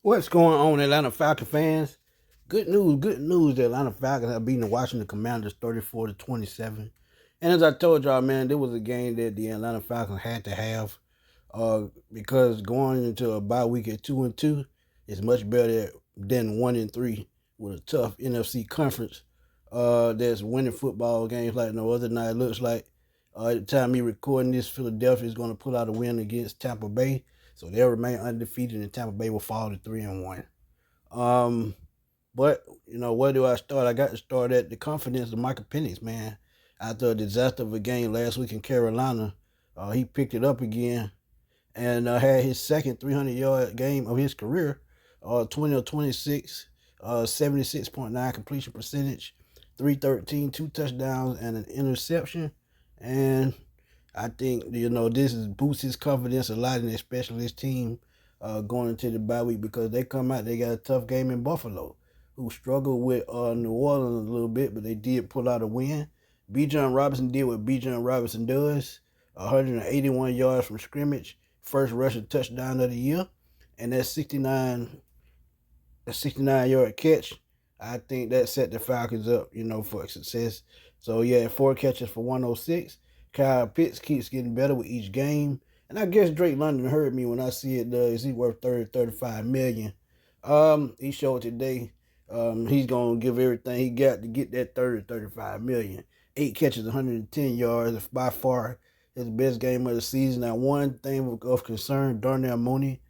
What's going on, Atlanta Falcons fans? Good news, good news. The Atlanta Falcons have beaten the Washington Commanders 34-27. And as I told y'all, man, there was a game that the Atlanta Falcons had to have because going into a bye week at 2-2 is much better than 1-3 with a tough NFC conference that's winning football games like no other night. It looks like at the time me recording this, Philadelphia is going to pull out a win against Tampa Bay. So they'll remain undefeated, and Tampa Bay will fall to 3-1. Um, but where do I start? I got to start at the confidence of Michael Penix, man. After a disaster of a game last week in Carolina, he picked it up again and had his second 300-yard game of his career. 20 of 26, 76.9 completion percentage, 313, 2 touchdowns, and an interception. And I think, this boosts his confidence a lot, and especially his team going into the bye week because they come out, they got a tough game in Buffalo, who struggled with New Orleans a little bit, but they did pull out a win. Bijan Robinson did what Bijan Robinson does, 181 yards from scrimmage, first rushing touchdown of the year, and that 69-yard catch, I think that set the Falcons up, for success. So, yeah, 4 catches for 106. Kyle Pitts keeps getting better with each game. And I guess Drake London heard me when I see it. Is he worth 35 million? He showed today he's going to give everything he got to get that 35 million. 8 catches, 110 yards, by far his best game of the season. Now, one thing of concern, Darnell Mooney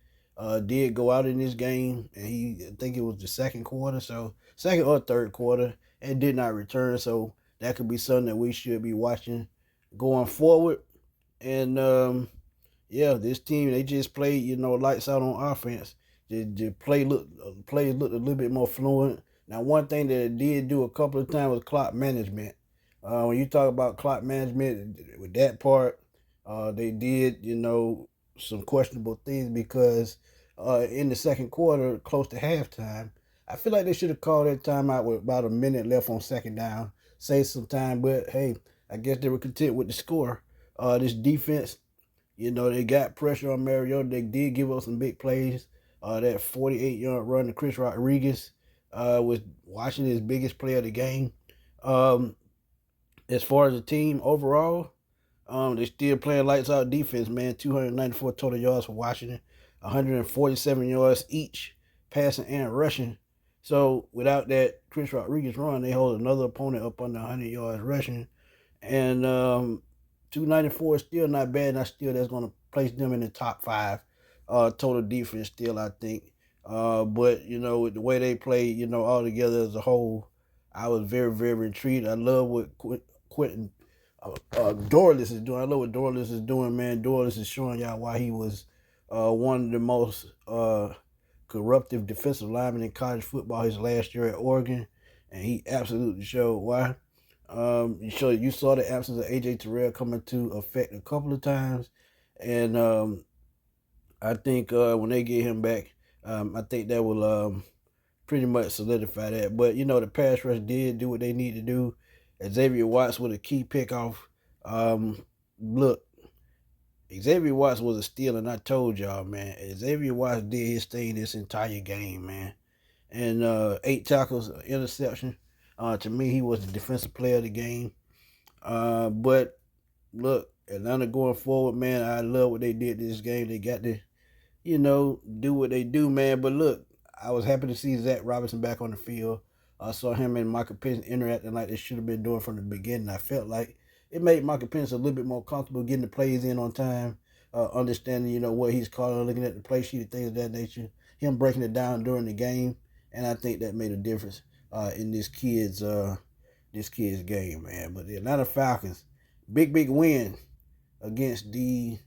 did go out in this game, and I think it was the second or third quarter, and did not return. So that could be something that we should be watching going forward. And this team, they just played, lights out on offense. The plays looked a little bit more fluent. Now, one thing that it did do a couple of times was clock management. When you talk about clock management with that part, they did, some questionable things because in the second quarter, close to halftime, I feel like they should have called that timeout with about a minute left on second down, save some time. But hey, I guess they were content with the score. This defense, they got pressure on Mariota. They did give up some big plays. That 48-yard run to Chris Rodriguez was Washington's biggest play of the game. As far as the team overall, they still playing lights out defense, man. 294 total yards for Washington, 147 yards each, passing and rushing. So without that Chris Rodriguez run, they hold another opponent up under 100 yards rushing. And 294 is still not bad. And that's going to place them in the top 5 total defense still, I think. But, with the way they play, all together as a whole, I was very, very intrigued. I love what Quentin Dorless is doing. I love what Dorless is doing, man. Dorless is showing y'all why he was one of the most corruptive defensive linemen in college football his last year at Oregon, and he absolutely showed why. You saw the absence of AJ Terrell coming to effect a couple of times, and I think when they get him back, I think that will pretty much solidify that. But the pass rush did do what they need to do. Xavier Watts with a key pickoff. Look, Xavier Watts was a steal, and I told y'all, man, Xavier Watts did his thing this entire game, man. And 8 tackles, interception. To me, he was the defensive player of the game. But look, Atlanta going forward, man, I love what they did this game. They got to, do what they do, man. But look, I was happy to see Zach Robinson back on the field. I saw him and Michael Penix interacting like they should have been doing from the beginning. I felt like it made Michael Penix a little bit more comfortable getting the plays in on time, understanding, what he's calling, looking at the play sheet and things of that nature, him breaking it down during the game. And I think that made a difference in this kid's game, man. But the Atlanta Falcons, big win against the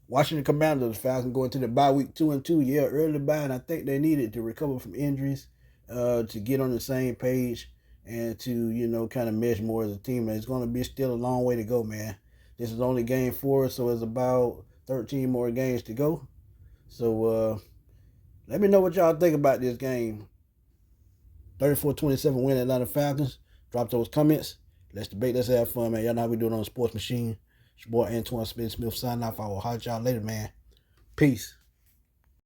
Washington Commanders. Falcons going to the bye week 2-2. Yeah, early bye, and I think they needed to recover from injuries to get on the same page and to, kind of mesh more as a team. And it's going to be still a long way to go, man. This is only game 4, so it's about 13 more games to go. So let me know what y'all think about this game. 34-27 win Atlanta Falcons. Drop those comments. Let's debate. Let's have fun, man. Y'all know how we do it on the Sports Machine. It's your boy Antoine Smith signing off. I will holler at y'all later, man. Peace.